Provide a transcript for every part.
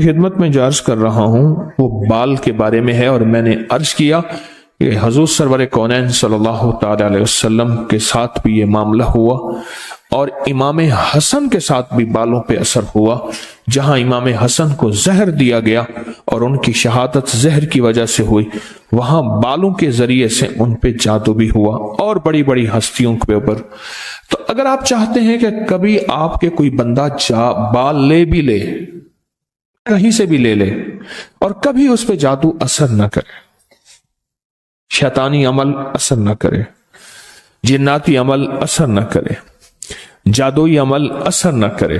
کی خدمت میں جو عرض کر رہا ہوں وہ بال کے بارے میں ہے، اور میں نے عرض کیا کہ حضور سرور کونین صلی اللہ تعالی علیہ وسلم کے ساتھ بھی یہ معاملہ ہوا، اور امام حسن کے ساتھ بھی بالوں پہ اثر ہوا۔ جہاں امام حسن کو زہر دیا گیا اور ان کی شہادت زہر کی وجہ سے ہوئی، وہاں بالوں کے ذریعے سے ان پہ جادو بھی ہوا، اور بڑی بڑی ہستیوں کے اوپر۔ تو اگر آپ چاہتے ہیں کہ کبھی آپ کے کوئی بندہ بال لے بھی لے، کہیں سے بھی لے لے، اور کبھی اس پہ جادو اثر نہ کرے، شیطانی عمل اثر نہ کرے، جناتی عمل اثر نہ کرے، جادوئی عمل اثر نہ کرے،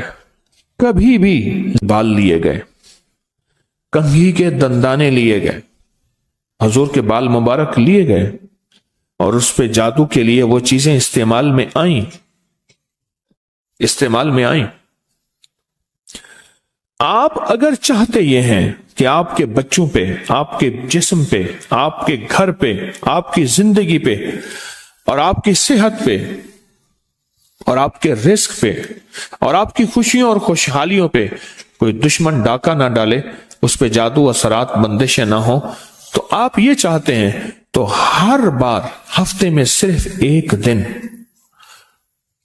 کبھی بھی بال لیے گئے، کنگھی کے دندانے لیے گئے، حضور کے بال مبارک لیے گئے، اور اس پہ جادو کے لیے وہ چیزیں استعمال میں آئیں۔ آپ اگر چاہتے یہ ہیں کہ آپ کے بچوں پہ، آپ کے جسم پہ، آپ کے گھر پہ، آپ کی زندگی پہ، اور آپ کی صحت پہ، اور آپ کے رزق پہ، اور آپ کی خوشیوں اور خوشحالیوں پہ کوئی دشمن ڈاکہ نہ ڈالے، اس پہ جادو اثرات بندشیں نہ ہوں، تو آپ یہ چاہتے ہیں تو ہر بار ہفتے میں صرف ایک دن،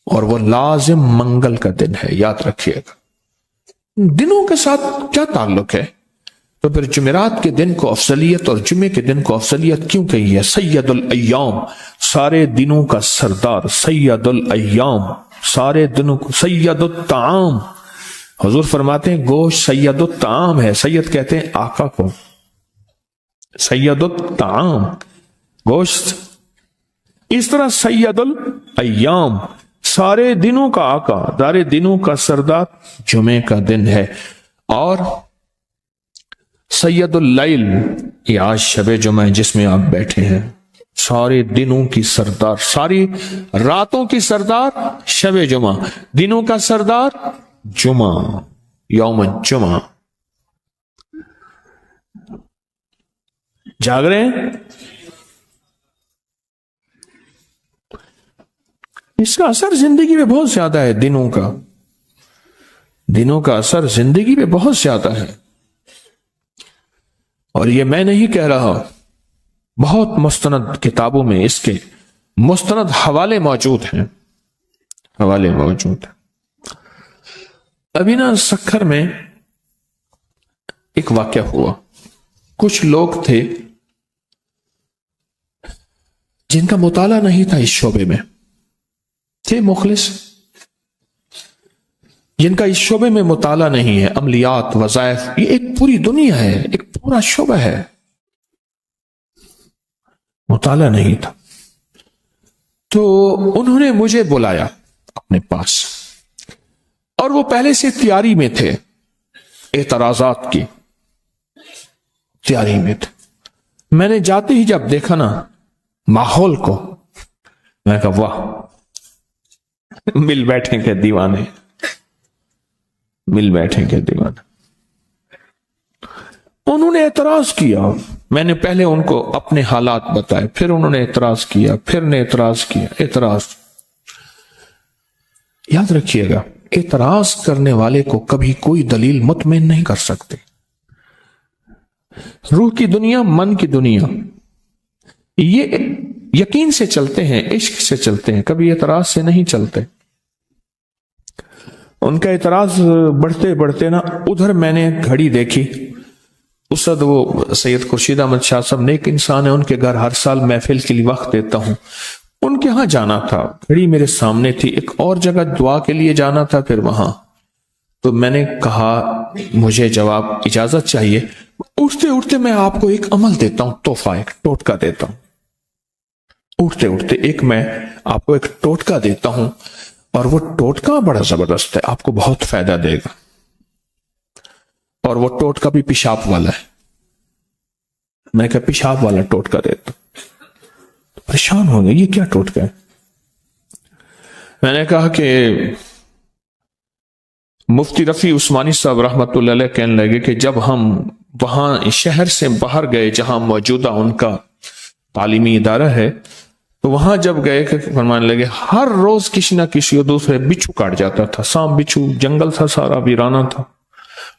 اور وہ لازم منگل کا دن ہے، یاد رکھیے گا۔ دنوں کے ساتھ کیا تعلق ہے؟ تو پھر جمعرات کے دن کو افضلیت اور جمعے کے دن کو افضلیت کیوں کہی ہے؟ سید الایام، سارے دنوں کا سردار، سید الایام، سارے دنوں کو، سید الطعام، حضور فرماتے ہیں گوشت سید الطعام ہے، سید کہتے ہیں آقا کو، سید الطعام گوشت، اس طرح سید الایام سارے دنوں کا آقا، سارے دنوں کا سردار جمعے کا دن ہے۔ اور سید اللیل، یہ آج شب جمعہ جس میں آپ بیٹھے ہیں، سارے دنوں کی سردار، ساری راتوں کی سردار شب جمعہ، دنوں کا سردار جمعہ، یوم الجمعہ۔ جاگ رہے ہیں؟ اس کا اثر زندگی پہ بہت زیادہ ہے، دنوں کا اثر زندگی پہ بہت زیادہ ہے، اور یہ میں نہیں کہہ رہا، بہت مستند کتابوں میں اس کے مستند حوالے موجود ہیں، ابھی نا سکھر میں ایک واقعہ ہوا، کچھ لوگ تھے جن کا مطالعہ نہیں تھا اس شعبے میں، تھے مخلص، جن کا اس شعبے میں مطالعہ نہیں ہے، عملیات، وظائف، یہ ایک پوری دنیا ہے، ایک پورا شعبہ ہے، مطالعہ نہیں تھا۔ تو انہوں نے مجھے بلایا اپنے پاس، اور وہ پہلے سے تیاری میں تھے، اعتراضات کی تیاری میں تھے۔ میں نے جاتے ہی جب دیکھا نا ماحول کو، میں کہا واہ، مل بیٹھیں کے دیوانے، مل بیٹھیں کے دیوانے۔ انہوں نے اعتراض کیا، میں نے پہلے ان کو اپنے حالات بتائے، پھر انہوں نے اعتراض کیا، پھر نے اعتراض کیا، اعتراض۔ یاد رکھیے گا، اعتراض کرنے والے کو کبھی کوئی دلیل مطمئن نہیں کر سکتے۔ روح کی دنیا، من کی دنیا، یہ یقین سے چلتے ہیں، عشق سے چلتے ہیں، کبھی اعتراض سے نہیں چلتے۔ ان کا اعتراض بڑھتے بڑھتے نا، ادھر میں نے گھڑی دیکھی، اسد وہ سید خورشید احمد شاہ صاحب نیک انسان ہے، ان کے گھر ہر سال محفل کے لیے وقت دیتا ہوں، ان کے ہاں جانا تھا، گھڑی میرے سامنے تھی، ایک اور جگہ دعا کے لیے جانا تھا، پھر وہاں۔ تو میں نے کہا مجھے جواب اجازت چاہیے، اٹھتے اٹھتے میں آپ کو ایک عمل دیتا ہوں، تحفہ، ایک ٹوٹکا دیتا ہوں، اٹھتے اٹھتے ایک میں آپ کو ایک ٹوٹکا دیتا ہوں، اور وہ ٹوٹکا بڑا زبردست ہے، آپ کو بہت فائدہ دے گا، اور وہ ٹوٹکا بھی پیشاب والا ہے۔ میں کہا پیشاب والا ٹوٹکا دیتا ہوں، پریشان ہو گئے، یہ کیا ٹوٹکا ہے؟ میں نے کہا کہ مفتی رفیع عثمانی صاحب رحمت اللہ علیہ کہنے لگے کہ جب ہم وہاں شہر سے باہر گئے جہاں موجودہ ان کا تعلیمی ادارہ ہے، تو وہاں جب گئے کہ فرمانے لگے ہر روز کسی نہ کسی دوسرے بچھو کاٹ جاتا تھا، سانپ بچھو، جنگل تھا، سارا ویرانہ تھا،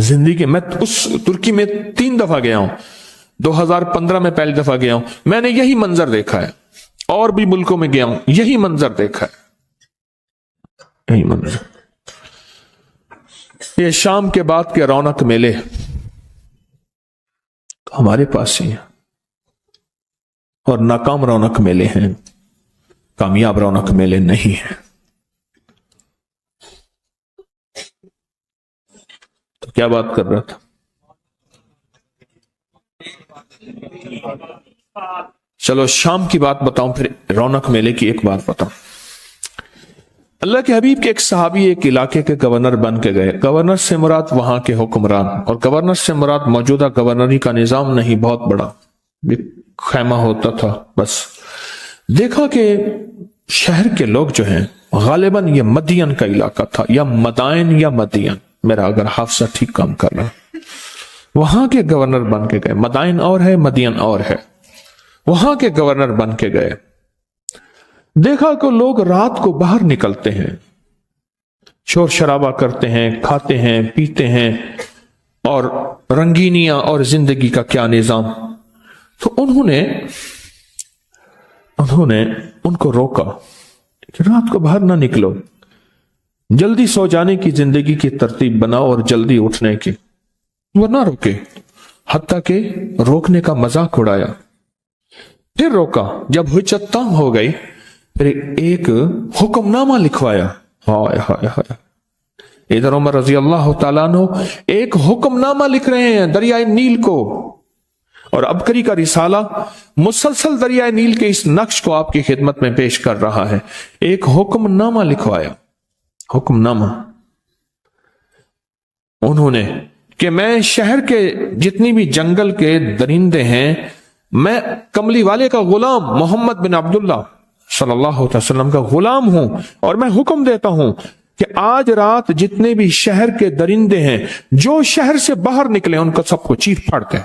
زندگی میں اس ترکی میں 3 دفعہ گیا ہوں، 2015 میں پہلی دفعہ گیا ہوں، میں نے یہی منظر دیکھا ہے، اور بھی ملکوں میں گیا ہوں یہی منظر دیکھا ہے، یہی منظر۔ یہ شام کے بعد کے رونق میلے ہمارے پاس ہی ہیں، اور ناکام رونق میلے ہیں، کامیاب رونق میلے نہیں ہیں۔ تو کیا بات کر رہا تھا؟ چلو شام کی بات بتاؤں، پھر رونق میلے کی ایک بات بتاؤں۔ اللہ کے حبیب کے ایک صحابی ایک علاقے کے گورنر بن کے گئے۔ گورنر سے مراد وہاں کے حکمران، اور گورنر سے مراد موجودہ گورنری کا نظام نہیں، بہت بڑا خیمہ ہوتا تھا۔ بس دیکھا کہ شہر کے لوگ جو ہیں غالباً یہ مدین کا علاقہ تھا، یا مدائن یا مدین، میرا اگر حافظہ ٹھیک کام کر رہا، وہاں کے گورنر بن کے گئے۔ مدائن اور ہے، مدین اور ہے، وہاں کے گورنر بن کے گئے۔ دیکھا کہ لوگ رات کو باہر نکلتے ہیں، شور شرابہ کرتے ہیں، کھاتے ہیں، پیتے ہیں، اور رنگینیاں اور زندگی کا کیا نظام۔ تو انہوں نے ان کو روکا کہ رات کو باہر نہ نکلو، جلدی سو جانے کی زندگی کی ترتیب بناؤ اور جلدی اٹھنے کی۔ وہ نہ روکے، حتیٰ کہ روکنے کا مذاق اڑایا۔ پھر روکا، جب حجت تام ہو گئی پھر ایک حکم نامہ لکھوایا۔ ہائے ہائے ہائے، ادھر عمر رضی اللہ تعالیٰ عنہ ایک حکم نامہ لکھ رہے ہیں دریائے نیل کو، اور عبقری کا رسالہ مسلسل دریائے نیل کے اس نقش کو آپ کی خدمت میں پیش کر رہا ہے۔ ایک حکم نامہ لکھوایا، حکم نامہ انہوں نے، کہ میں شہر کے جتنی بھی جنگل کے درندے ہیں، میں کملی والے کا غلام محمد بن عبداللہ صلی اللہ علیہ وسلم کا غلام ہوں، اور میں حکم دیتا ہوں کہ آج رات جتنے بھی شہر کے درندے ہیں جو شہر سے باہر نکلے ان کو سب کو چیر پھاڑ دیں۔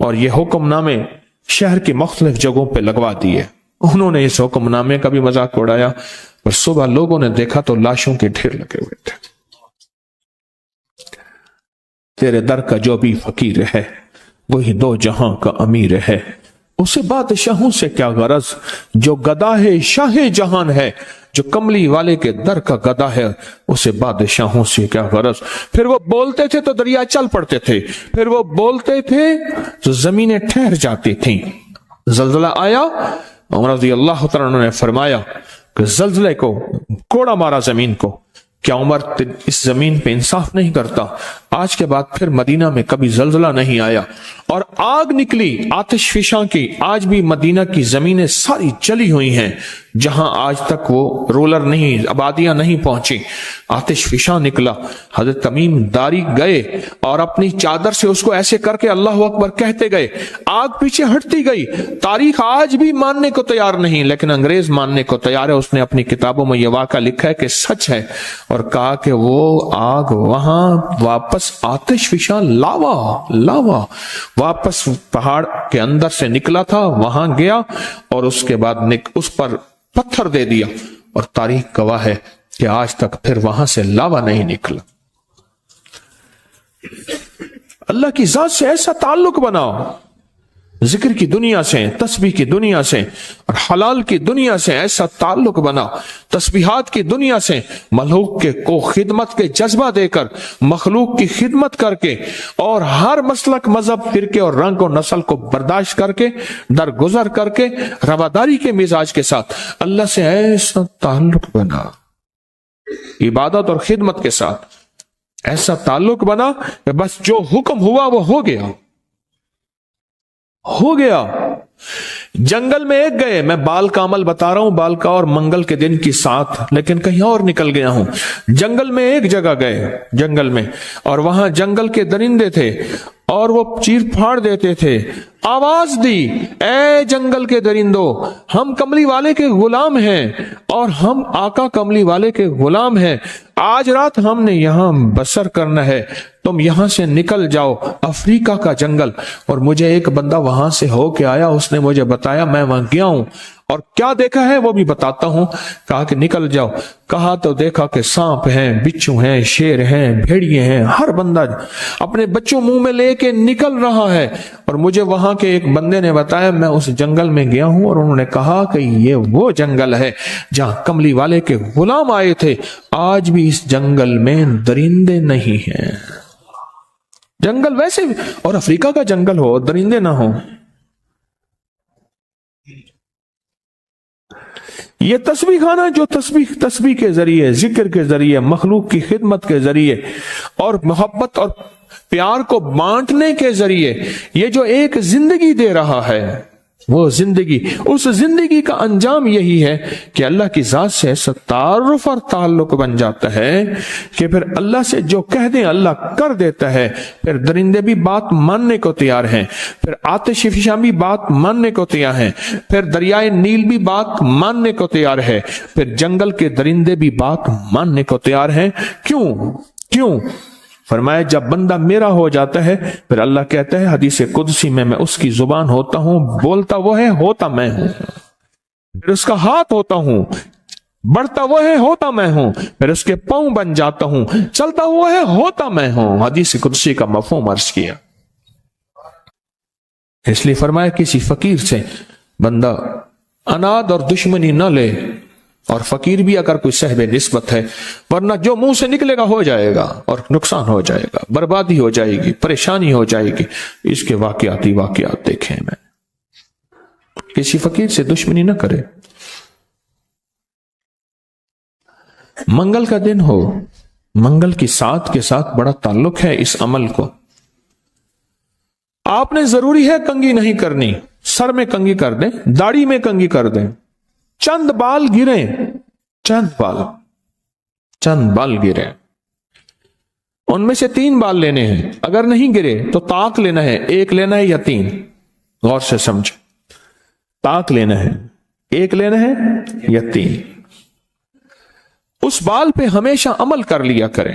اور یہ حکم نامے شہر کی مختلف جگہوں پہ لگوا دیے۔ انہوں نے اس حکم نامے کا بھی مذاق اڑایا، اور صبح لوگوں نے دیکھا تو لاشوں کے ڈھیر لگے ہوئے تھے۔ تیرے در کا جو بھی فقیر ہے وہی 2 جہاں کا امیر ہے، اسے بادشاہوں سے کیا غرض، جو گدا ہے شاہ جہان ہے، جو کملی والے کے در کا گدا ہے اسے بادشاہوں سے کیا غرض۔ پھر وہ بولتے تھے تو دریا چل پڑتے تھے، پھر وہ بولتے تھے تو زمینیں ٹھہر جاتی تھیں۔ زلزلہ آیا، عمر رضی اللہ تعالیٰ نے فرمایا کہ زلزلے کو کوڑا مارا زمین کو، کیا عمر اس زمین پہ انصاف نہیں کرتا؟ آج کے بعد پھر مدینہ میں کبھی زلزلہ نہیں آیا، اور آگ نکلی آتش فشاں کی۔ آج بھی مدینہ کی زمینیں ساری جلی ہوئی ہیں، جہاں آج تک وہ رولر نہیں، آبادیاں نہیں پہنچی، آتش فشاں نکلا۔ حضرت تمیم داری گئے اور اپنی چادر سے اس کو ایسے کر کے اللہ اکبر کہتے گئے، آگ پیچھے ہٹتی گئی۔ تاریخ آج بھی ماننے کو تیار نہیں، لیکن انگریز ماننے کو تیار ہے۔ اس نے اپنی کتابوں میں یہ واقعہ لکھا ہے کہ سچ ہے، اور کہا کہ وہ آگ وہاں واپس آتش فشاں لاوا واپس پہاڑ کے اندر سے نکلا تھا، وہاں گیا اور اس کے بعد اس پر پتھر دے دیا، اور تاریخ گواہ ہے کہ آج تک پھر وہاں سے لاوا نہیں نکلا۔ اللہ کی ذات سے ایسا تعلق بناؤ، ذکر کی دنیا سے، تسبیح کی دنیا سے اور حلال کی دنیا سے ایسا تعلق بنا، تسبیحات کی دنیا سے مخلوق کے کو خدمت کے جذبہ دے کر، مخلوق کی خدمت کر کے، اور ہر مسلک، مذہب، فرقے اور رنگ و نسل کو برداشت کر کے، درگزر کر کے، رواداری کے مزاج کے ساتھ اللہ سے ایسا تعلق بنا، عبادت اور خدمت کے ساتھ ایسا تعلق بنا کہ بس جو حکم ہوا وہ ہو گیا۔ جنگل میں ایک گئے، میں بال کا عمل بتا رہا ہوں، بال کا اور منگل کے دن کی ساتھ، لیکن کہیں اور نکل گیا ہوں۔ جنگل میں ایک جگہ گئے، جنگل میں، اور وہاں جنگل کے درندے تھے اور وہ چیر پھاڑ دیتے تھے۔ آواز دی، اے جنگل کے درندوں، ہم کملی والے کے غلام ہیں اور ہم آقا کملی والے کے غلام ہیں، آج رات ہم نے یہاں بسر کرنا ہے، تم یہاں سے نکل جاؤ۔ افریقہ کا جنگل، اور مجھے ایک بندہ وہاں سے ہو کے آیا، اس نے مجھے بتایا، میں وہاں گیا ہوں اور کیا دیکھا ہے وہ بھی بتاتا ہوں۔ کہا کہ نکل جاؤ، کہا تو دیکھا کہ سانپ ہیں، بچھو ہیں، شیر ہیں، بھیڑیے ہیں، ہر بندہ اپنے بچوں منہ میں لے کے نکل رہا ہے۔ اور مجھے وہاں کے ایک بندے نے بتایا، میں اس جنگل میں گیا ہوں اور انہوں نے کہا کہ یہ وہ جنگل ہے جہاں کملی والے کے غلام آئے تھے، آج بھی اس جنگل میں درندے نہیں ہیں۔ جنگل ویسے بھی، اور افریقہ کا جنگل ہو، درندے نہ ہو۔ یہ تسبیح خانہ جو تسبیح کے ذریعے، ذکر کے ذریعے، مخلوق کی خدمت کے ذریعے اور محبت اور پیار کو بانٹنے کے ذریعے یہ جو ایک زندگی دے رہا ہے، وہ زندگی، اس زندگی کا انجام یہی ہے کہ اللہ کی ذات سے ایسا تعارف اور تعلق بن جاتا ہے کہ پھر اللہ سے جو کہہ دیں اللہ کر دیتا ہے۔ پھر درندے بھی بات ماننے کو تیار ہیں، پھر آتش فشاں بھی بات ماننے کو تیار ہیں، پھر دریائے نیل بھی بات ماننے کو تیار ہے، پھر جنگل کے درندے بھی بات ماننے کو تیار ہیں۔ کیوں؟ فرمایا جب بندہ میرا ہو جاتا ہے، پھر اللہ کہتا ہے حدیث قدسی میں اس کی زبان ہوتا ہوں، بولتا وہ ہے، ہوتا میں ہوں، پھر اس کا ہاتھ ہوتا ہوں، بڑھتا وہ ہے، ہوتا میں ہوں، پھر اس کے پاؤں بن جاتا ہوں، چلتا ہوا ہے، ہوتا میں ہوں۔ حدیث قدسی کا مفہوم عرض کیا۔ اس لیے فرمایا کسی فقیر سے بندہ اناد اور دشمنی نہ لے، اور فقیر بھی اگر کوئی صاحب نسبت ہے، ورنہ جو منہ سے نکلے گا ہو جائے گا، اور نقصان ہو جائے گا، بربادی ہو جائے گی، پریشانی ہو جائے گی۔ اس کے واقعات دیکھیں، میں کسی فقیر سے دشمنی نہ کرے۔ منگل کا دن ہو، منگل کی ساتھ کے ساتھ بڑا تعلق ہے اس عمل کو۔ آپ نے ضروری ہے کنگھی نہیں کرنی، سر میں کنگھی کر دیں، داڑھی میں کنگھی کر دیں، چند بال گریں، چند بال گریں، ان میں سے 3 بال لینے ہیں، اگر نہیں گرے تو طاق لینا ہے، 1 لینا ہے یا 3، غور سے سمجھ، طاق لینا ہے، 1 لینا ہے یا 3۔ اس بال پہ ہمیشہ عمل کر لیا کریں،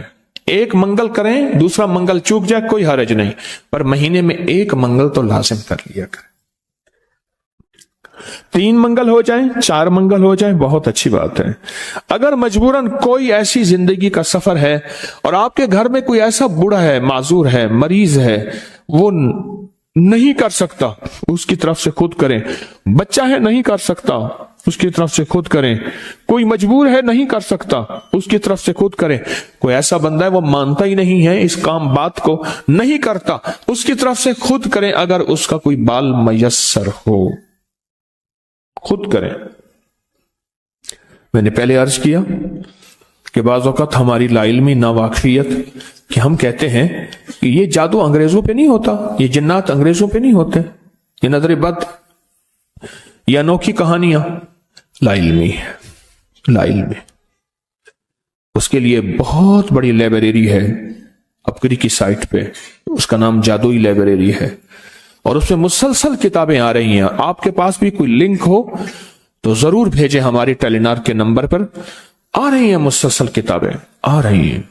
1 منگل کریں، دوسرا منگل چوک جائے کوئی حرج نہیں، پر مہینے میں 1 منگل تو لازم کر لیا کریں۔ 3 منگل ہو جائیں، 4 منگل ہو جائیں، بہت اچھی بات ہے۔ اگر مجبوراً کوئی ایسی زندگی کا سفر ہے اور آپ کے گھر میں کوئی ایسا بوڑھا ہے، معذور ہے، مریض ہے، وہ نہیں کر سکتا، اس کی طرف سے خود کریں۔ بچہ ہے نہیں کر سکتا، اس کی طرف سے خود کریں۔ کوئی مجبور ہے نہیں کر سکتا، اس کی طرف سے خود کریں۔ کوئی ایسا بندہ ہے وہ مانتا ہی نہیں ہے اس کام بات کو، نہیں کرتا، اس کی طرف سے خود کریں۔ اگر اس کا کوئی بال میسر ہو، خود کریں۔ میں نے پہلے عرض کیا کہ بعض اوقات ہماری لا علمی ناواقفیت کہ ہم کہتے ہیں کہ یہ جادو انگریزوں پہ نہیں ہوتا، یہ جنات انگریزوں پہ نہیں ہوتے، یہ نظر بد، یہ انوکھی کہانیاں، لا علمی ہے، لا علمی۔ اس کے لیے بہت بڑی لائبریری ہے اپگری کی سائٹ پہ، اس کا نام جادوئی لائبریری ہے، اور اس میں مسلسل کتابیں آ رہی ہیں۔ آپ کے پاس بھی کوئی لنک ہو تو ضرور بھیجیں ہماری ٹیلینار کے نمبر پر، آ رہی ہیں مسلسل کتابیں، آ رہی ہیں۔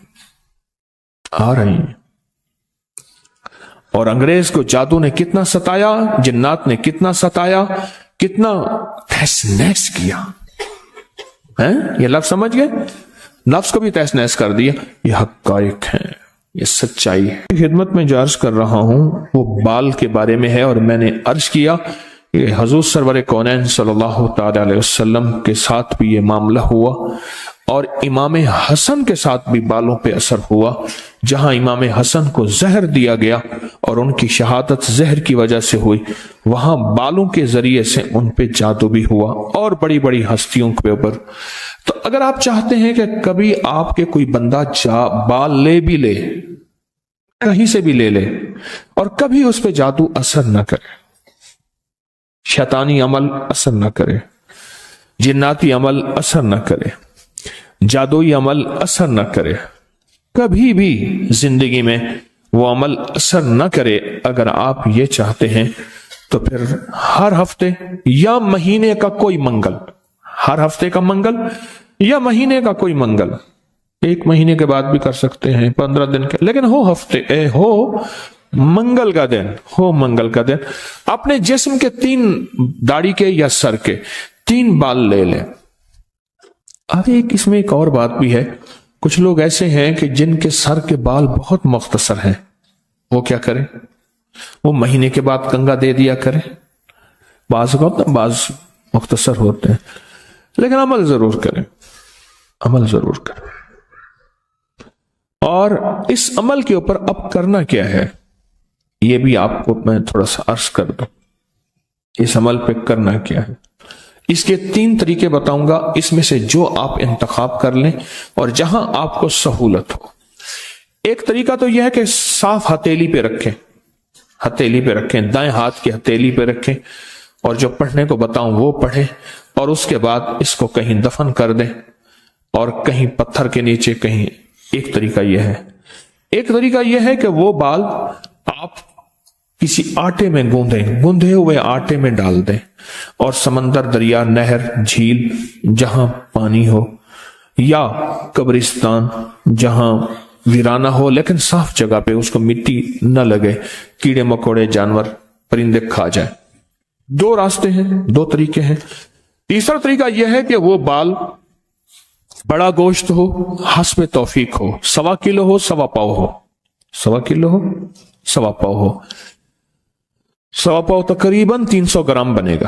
اور انگریز کو جادو نے کتنا ستایا، جنات نے کتنا ستایا، کتنا تہس نہس کیا، یہ لفظ سمجھ گئے، لفظ کو بھی تہس نہس کر دیا۔ یہ حقائق ہیں، یہ سچائی ہے۔ خدمت میں جو عرض کر رہا ہوں وہ بال کے بارے میں ہے، اور میں نے عرض کیا کہ حضور سرور کونین صلی اللہ تعالی علیہ وسلم کے ساتھ بھی یہ معاملہ ہوا، اور امام حسن کے ساتھ بھی بالوں پہ اثر ہوا۔ جہاں امام حسن کو زہر دیا گیا اور ان کی شہادت زہر کی وجہ سے ہوئی، وہاں بالوں کے ذریعے سے ان پہ جادو بھی ہوا، اور بڑی بڑی ہستیوں کے اوپر۔ تو اگر آپ چاہتے ہیں کہ کبھی آپ کے کوئی بندہ بال لے بھی لے، کہیں سے بھی لے لے، اور کبھی اس پہ جادو اثر نہ کرے، شیطانی عمل اثر نہ کرے، جناتی عمل اثر نہ کرے، جادوئی عمل اثر نہ کرے، کبھی بھی زندگی میں وہ عمل اثر نہ کرے، اگر آپ یہ چاہتے ہیں تو پھر ہر ہفتے یا مہینے کا کوئی منگل، ہر ہفتے کا منگل یا مہینے کا کوئی منگل، 1 مہینے کے بعد بھی کر سکتے ہیں، 15 دن کے، لیکن ہو منگل کا دن، ہو منگل کا دن، اپنے جسم کے 3 داڑھی کے یا سر کے 3 بال لے لیں. اب اس میں ایک اور بات بھی ہے. کچھ لوگ ایسے ہیں کہ جن کے سر کے بال بہت مختصر ہیں. وہ کیا کریں؟ وہ مہینے کے بعد کنگا دے دیا کریں. بعض مختصر ہوتے ہیں، لیکن عمل ضرور کریں. عمل ضرور کریں. اور اس عمل کے اوپر اب کرنا کیا ہے، یہ بھی آپ کو میں تھوڑا سا عرض کر دوں. اس عمل پہ کرنا کیا ہے، اس کے 3 طریقے بتاؤں گا. اس میں سے جو آپ انتخاب کر لیں اور جہاں آپ کو سہولت ہو. ایک طریقہ تو یہ ہے کہ صاف ہتھیلی پہ رکھیں. ہتھیلی پہ رکھیں، دائیں ہاتھ کی ہتھیلی پہ رکھیں، اور جو پڑھنے کو بتاؤں وہ پڑھیں، اور اس کے بعد اس کو کہیں دفن کر دیں، اور کہیں پتھر کے نیچے کہیں. ایک طریقہ یہ ہے. ایک طریقہ یہ ہے کہ وہ بال آپ کسی آٹے میں گوندھے ہوئے آٹے میں ڈال دیں، اور سمندر، دریا، نہر، جھیل جہاں پانی ہو، یا قبرستان جہاں ویرانہ ہو لیکن صاف جگہ پہ، اس کو مٹی نہ لگے، کیڑے مکوڑے، جانور، پرندے کھا جائیں. 2 راستے ہیں، 2 طریقے ہیں. تیسرا طریقہ یہ ہے کہ وہ بال بڑا گوشت ہو، حسب توفیق ہو، 1.25 کلو ہو، 1.25 پاؤ ہو. 1.25 کلو ہو، 1.25 پاؤ ہو. 1.25 پاؤ تقریباً 300 گرام بنے گا.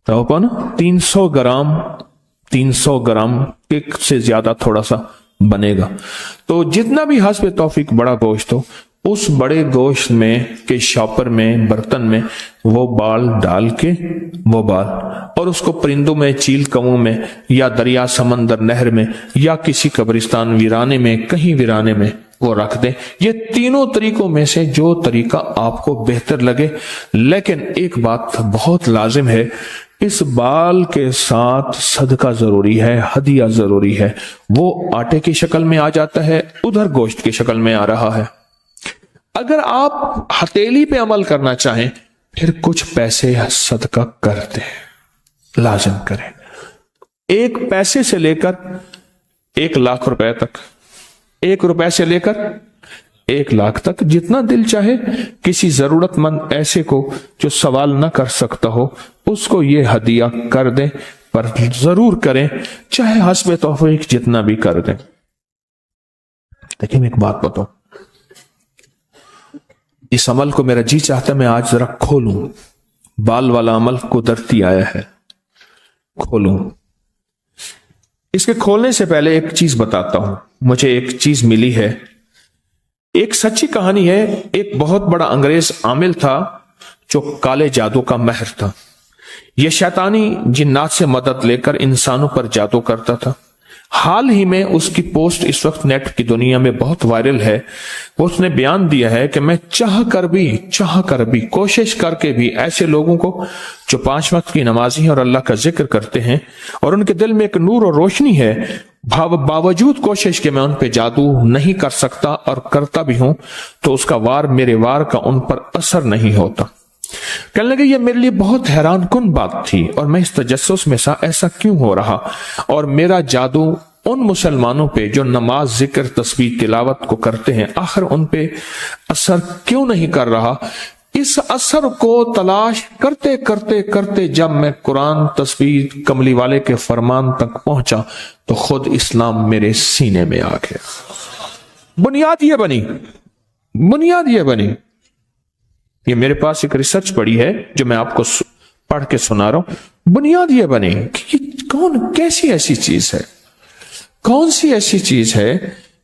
1.25 پاؤ نا 300 گرام، 300 گرام ایک سے زیادہ تھوڑا سا بنے گا. تو جتنا بھی حسب توفیق بڑا گوشت ہو، اس بڑے گوشت میں کے شاپر میں، برتن میں وہ بال ڈال کے، وہ بال، اور اس کو پرندوں میں، چیل کموں میں، یا دریا، سمندر، نہر میں، یا کسی قبرستان، ویرانے میں، کہیں ویرانے میں وہ رکھ دیں. یہ تینوں طریقوں میں سے جو طریقہ آپ کو بہتر لگے. لیکن ایک بات بہت لازم ہے، اس بال کے ساتھ صدقہ ضروری ہے، ہدیہ ضروری ہے. وہ آٹے کی شکل میں آ جاتا ہے، ادھر گوشت کی شکل میں آ رہا ہے. اگر آپ ہتھیلی پہ عمل کرنا چاہیں، پھر کچھ پیسے صدقہ کر دیں، لازم کریں. 1 پیسے سے لے کر 1 لاکھ روپے تک، 1 روپے سے لے کر 1 لاکھ تک، جتنا دل چاہے. کسی ضرورت مند ایسے کو جو سوال نہ کر سکتا ہو، اس کو یہ ہدیہ کر دیں. پر ضرور کریں، چاہے حسب توفیق جتنا بھی کر دیں. لیکن ایک بات بتاؤ، اس عمل کو میرا جی چاہتا ہے میں آج ذرا کھولوں. بال والا عمل قدرتی آیا ہے، کھولوں. اس کے کھولنے سے پہلے ایک چیز بتاتا ہوں. مجھے ایک چیز ملی ہے، ایک سچی کہانی ہے. ایک بہت بڑا انگریز عامل تھا جو کالے جادو کا ماہر تھا. یہ شیطانی جنات سے مدد لے کر انسانوں پر جادو کرتا تھا. حال ہی میں اس کی پوسٹ اس وقت نیٹ کی دنیا میں بہت وائرل ہے. اس نے بیان دیا ہے کہ میں چاہ کر بھی کوشش کر کے بھی ایسے لوگوں کو جو 5 وقت کی نمازی ہیں اور اللہ کا ذکر کرتے ہیں اور ان کے دل میں ایک نور اور روشنی ہے، باوجود کوشش کے میں ان پہ جادو نہیں کر سکتا، اور کرتا بھی ہوں تو اس کا میرے وار کا ان پر اثر نہیں ہوتا. کہنے لگے یہ میرے لیے بہت حیران کن بات تھی، اور میں اس تجسس میں ایسا کیوں ہو رہا، اور میرا جادو ان مسلمانوں پہ جو نماز، ذکر، تسبیح، تلاوت کو کرتے ہیں، آخر ان پہ اثر کیوں نہیں کر رہا. اس اثر کو تلاش کرتے کرتے کرتے جب میں قرآن، تسبیح، کملی والے کے فرمان تک پہنچا تو خود اسلام میرے سینے میں آ گیا. بنیاد یہ بنی. یہ میرے پاس ایک ریسرچ پڑی ہے جو میں آپ کو پڑھ کے سنا رہا ہوں. بنیاد یہ بنی کہ کیسی ایسی چیز ہے، کون سی ایسی چیز ہے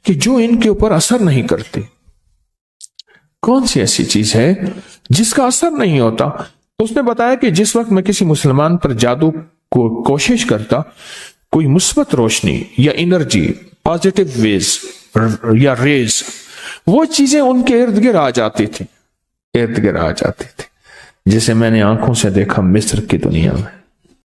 کہ جو ان کے اوپر اثر نہیں کرتی. کون سی ایسی چیز ہے جس کا اثر نہیں ہوتا. اس نے بتایا کہ جس وقت میں کسی مسلمان پر جادو کو کوشش کرتا، کوئی مثبت روشنی یا انرجی، پازیٹیو ویز یا ریز، وہ چیزیں ان کے ارد گرد آ جاتی تھی، جسے میں نے آنکھوں سے دیکھا مصر کی دنیا میں.